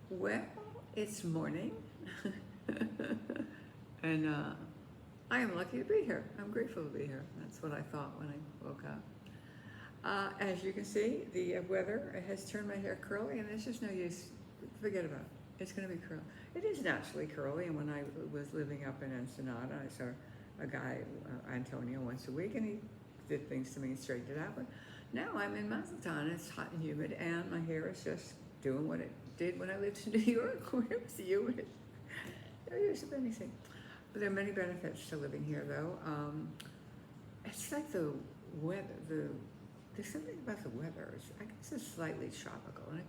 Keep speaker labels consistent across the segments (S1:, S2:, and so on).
S1: Well, it's morning, and I am lucky to be here. I'm grateful to be here. That's what I thought when I woke up. As you can see, the weather has turned my hair curly, and there's just no use. Forget about it. It's going to be curly. It is naturally curly, and when I was living up in Ensenada, I saw a guy, Antonio, once a week, and he did things to me and straightened it out. But now I'm in Mazatlan. It's hot and humid, and my hair is just doing what it did when I lived in New York, where it was humid. No use of anything. But there are many benefits to living here, though. It's like the weather. There's something about the weather. I guess it's slightly tropical, and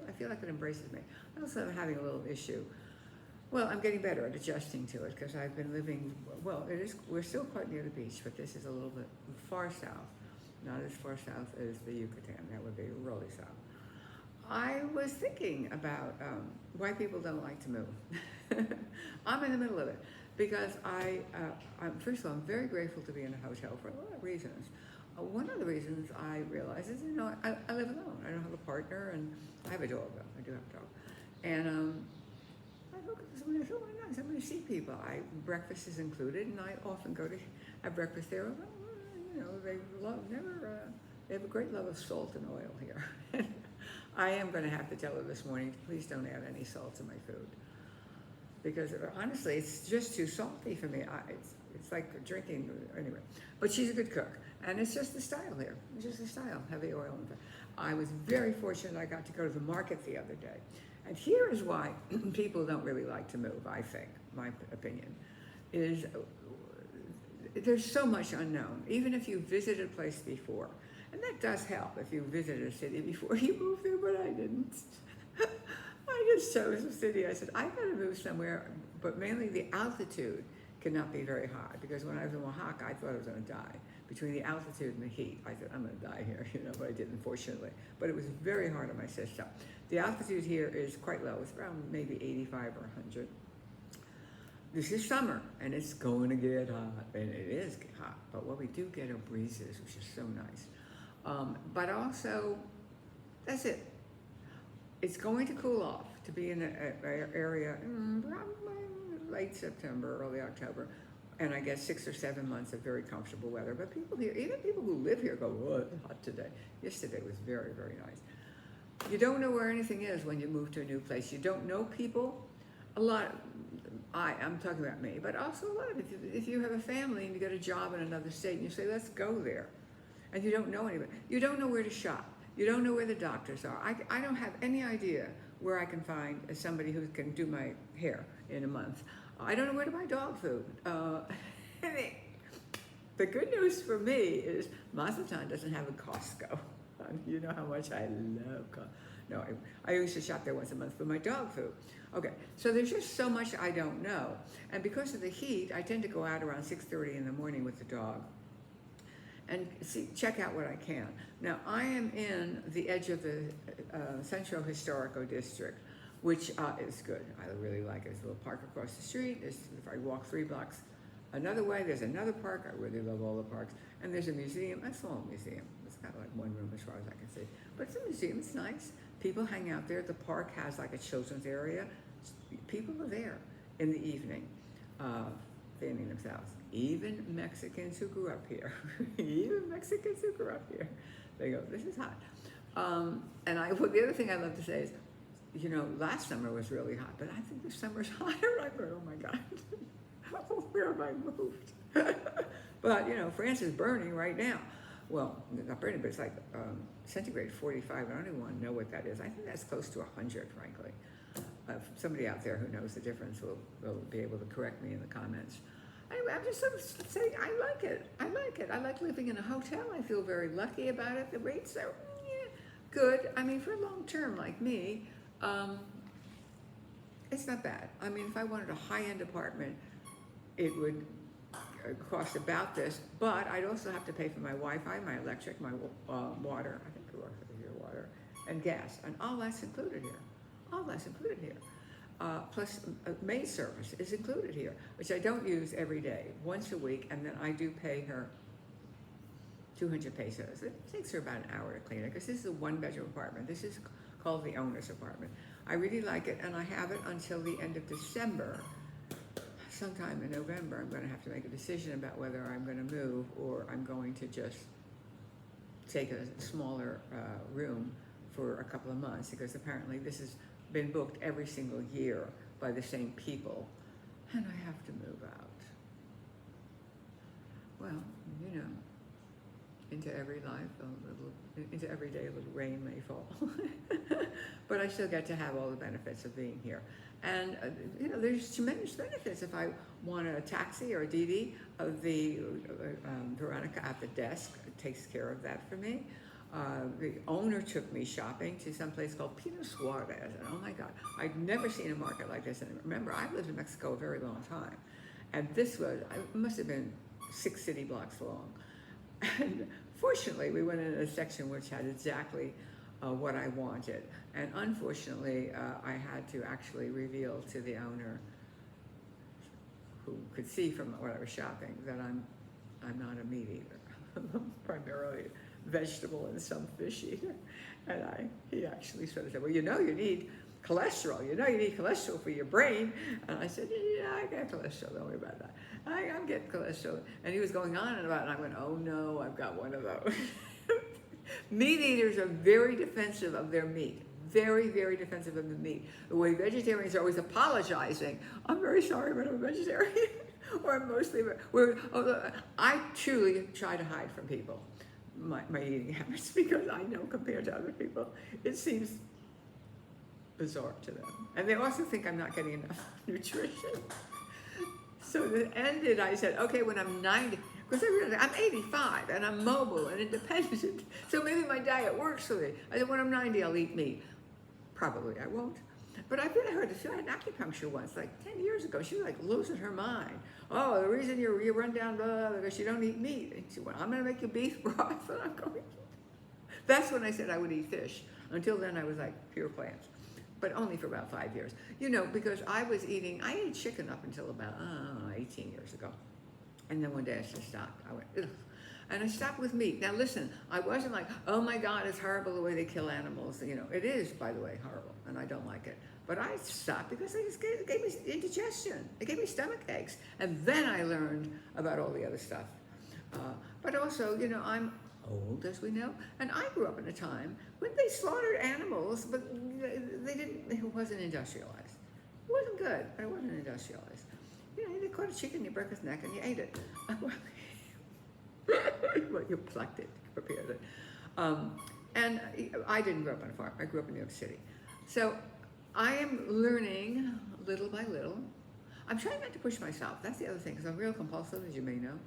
S1: I feel like it embraces me. I also am having a little issue. Well, I'm getting better at adjusting to it because I've been living. Well, it is. We're still quite near the beach, but this is a little bit far south. Not as far south as the Yucatan. That would be really south. I was thinking about why people don't like to move. I'm in the middle of it because first of all, I'm very grateful to be in a hotel for a lot of reasons. One of the reasons I realize is, I live alone. I don't have a partner, and I have a dog, though. I do have a dog. And I look at this and I feel really nice. I'm going to see people. Breakfast is included, and I often go to have breakfast there. They have a great love of salt and oil here. I am going to have to tell her this morning, please don't add any salt to my food. Because honestly, it's just too salty for me. It's like drinking, anyway. But she's a good cook. And it's just the style here. It's just the style, heavy oil. I was very fortunate I got to go to the market the other day. And here is why people don't really like to move, I think, my opinion, is there's so much unknown. Even if you visited a place before, and that does help if you visited a city before you moved there, but I didn't. I just chose a city. I said, I gotta move somewhere, but mainly the altitude cannot be very high, because when I was in Oaxaca, I thought I was gonna die. Between the altitude and the heat, I said, I'm gonna die here, but I didn't, fortunately. But it was very hard on my system. The altitude here is quite low. It's around maybe 85 or 100. This is summer, and it's going to get hot, and it is hot. But what we do get are breezes, which is so nice. But also, that's it. It's going to cool off to be in an area probably late September, early October, and I guess 6 or 7 months of very comfortable weather. But people here, even people who live here, go, "Oh, it's hot today." Yesterday was very, very nice. You don't know where anything is when you move to a new place. You don't know people. I'm talking about me, but also a lot of if you have a family and you get a job in another state and you say, let's go there, and you don't know anybody, you don't know where to shop, you don't know where the doctors are. I don't have any idea where I can find somebody who can do my hair in a month. I don't know where to buy dog food. The good news for me is Mazatlan doesn't have a Costco. You know how much I love Costco. No, I used to shop there once a month for my dog food. Okay, so there's just so much I don't know. And because of the heat, I tend to go out around 6:30 in the morning with the dog and check out what I can. Now, I am in the edge of the Centro Historico District, which is good. I really like it. There's a little park across the street. If I walk 3 blocks another way, there's another park. I really love all the parks. And there's a museum, a small museum. It's kind of like one room as far as I can see. But it's a museum, it's nice. People hang out there. The park has like a children's area. People are there in the evening, fanning themselves. Even Mexicans who grew up here. Even Mexicans who grew up here. They go, this is hot. The other thing I love to say is, last summer was really hot, but I think this summer's hotter. I go, oh my God. Where have I moved? But, France is burning right now. Well, not burning, but it's like centigrade 45. I don't even want to know what that is. I think that's close to 100, frankly. Somebody out there who knows the difference will be able to correct me in the comments. Anyway, I'm just sort of saying I like it. I like it. I like living in a hotel. I feel very lucky about it. The rates are good. I mean, for long term like me, it's not bad. I mean, if I wanted a high-end apartment, it would cost about this, but I'd also have to pay for my Wi-Fi, my electric, my water, I think water, and gas, and all that's included here. All that's included here. Plus, maid service is included here, which I don't use every day, once a week, and then I do pay her 200 pesos. It takes her about an hour to clean it, because this is a 1-bedroom apartment. This is called the owner's apartment. I really like it, and I have it until the end of December. Sometime in November, I'm going to have to make a decision about whether I'm going to move or I'm going to just take a smaller room for a couple of months, because apparently this has been booked every single year by the same people, and I have to move out. Well, you know, into every life, into every day a little rain may fall. But I still get to have all the benefits of being here. And, you know, there's tremendous benefits. If I want a taxi or a DD, the Veronica at the desk takes care of that for me. The owner took me shopping to some place called Pino Suarez, and oh my God, I'd never seen a market like this. And remember, I've lived in Mexico a very long time, and this was, it must have been 6 city blocks long. And fortunately, we went in a section which had exactly what I wanted. And unfortunately, I had to actually reveal to the owner, who could see from what I was shopping, that I'm not a meat eater. I'm primarily vegetable and some fish eater. And he actually sort of said, well, you know you need cholesterol. You know you need cholesterol for your brain. And I said, yeah, I got cholesterol. Don't worry about that. I'm getting cholesterol. And he was going on and about, and I went, oh no, I've got one of those. Meat eaters are very defensive of their meat. Very, very defensive of the meat. The way vegetarians are always apologizing. I'm very sorry, but I'm a vegetarian. Or I'm mostly, I truly try to hide from people my eating habits, because I know compared to other people, it seems bizarre to them. And they also think I'm not getting enough nutrition. So it ended, I said, okay, when I'm 90, because I realized I'm 85 and I'm mobile and independent, so maybe my diet works for me. I said, when I'm 90, I'll eat meat. Probably I won't. But I've been heard, she had acupuncture once, like 10 years ago. She was like losing her mind. Oh, the reason you run down, blah, blah, blah, because you don't eat meat. And she went, I'm going to make you beef broth, and I'm going. That's when I said I would eat fish. Until then, I was like pure plants. But only for about 5 years. You know, because I ate chicken up until about 18 years ago. And then one day I just stopped. I went, ugh. And I stopped with meat. Now listen, I wasn't like, oh my God, it's horrible the way they kill animals. You know, it is, by the way, horrible, and I don't like it. But I stopped because it gave me indigestion. It gave me stomach aches. And then I learned about all the other stuff. But also, you know, I'm old, as we know, and I grew up in a time when they slaughtered animals, but it wasn't industrialized. It wasn't good, but it wasn't industrialized. You know, they caught a chicken, you broke its neck, and you ate it. Well, you plucked it, prepared it. And I didn't grow up on a farm. I grew up in New York City. So I am learning little by little. I'm trying not to push myself. That's the other thing, because I'm real compulsive, as you may know.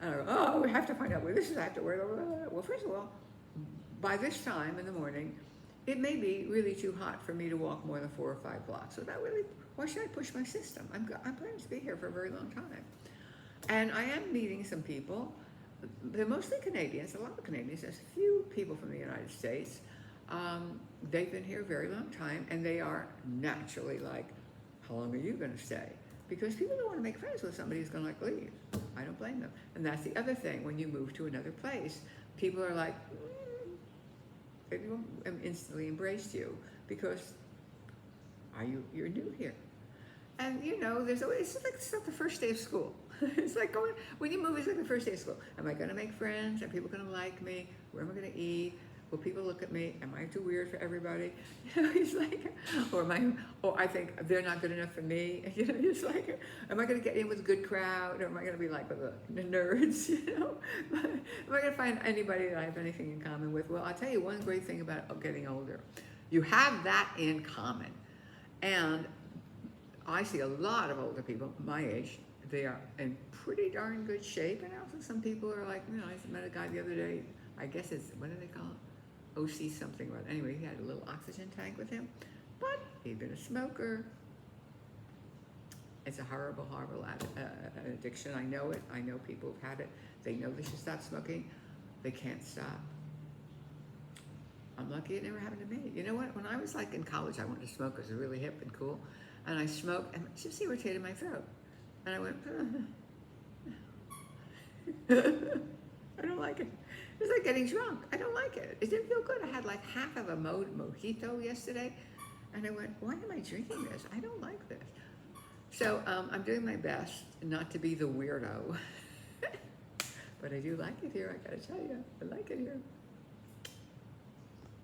S1: And I go, oh, we have to find out where this is. I have to wear it. Well, first of all, by this time in the morning, it may be really too hot for me to walk more than 4 or 5 blocks. So that really, why should I push my system? I'm planning to be here for a very long time. And I am meeting some people. They're mostly Canadians, a lot of Canadians. There's a few people from the United States. They've been here a very long time, and they are naturally like, how long are you going to stay? Because people don't want to make friends with somebody who's going to like leave. I don't blame them. And that's the other thing. When you move to another place, people are like, they won't instantly embrace you because you're new here. And you know, it's like it's not the first day of school. It's like when you move, it's like the first day of school. Am I going to make friends? Are people going to like me? Where am I going to eat? Will people look at me? Am I too weird for everybody? You know, it's like, or I think they're not good enough for me. You know, it's like, am I going to get in with a good crowd, or am I going to be like with the nerds? You know, am I going to find anybody that I have anything in common with? Well, I'll tell you one great thing about getting older. You have that in common, and I see a lot of older people my age. They are in pretty darn good shape, and also some people are like, you know, I met a guy the other day. I guess it's, what do they call it? OC something. Anyway, he had a little oxygen tank with him, but he'd been a smoker. It's a horrible, horrible addiction. I know it. I know people who've had it. They know they should stop smoking. They can't stop. I'm lucky it never happened to me. You know what? When I was like in college, I wanted to smoke. It was really hip and cool. And I smoked, and it just irritated my throat. And I went, I don't like it. It's like getting drunk. I don't like it. It didn't feel good. I had like half of a mojito yesterday, And I went, why am I drinking this? I don't like this. So I'm doing my best not to be the weirdo. But I do like it here, I gotta tell you. I like it here.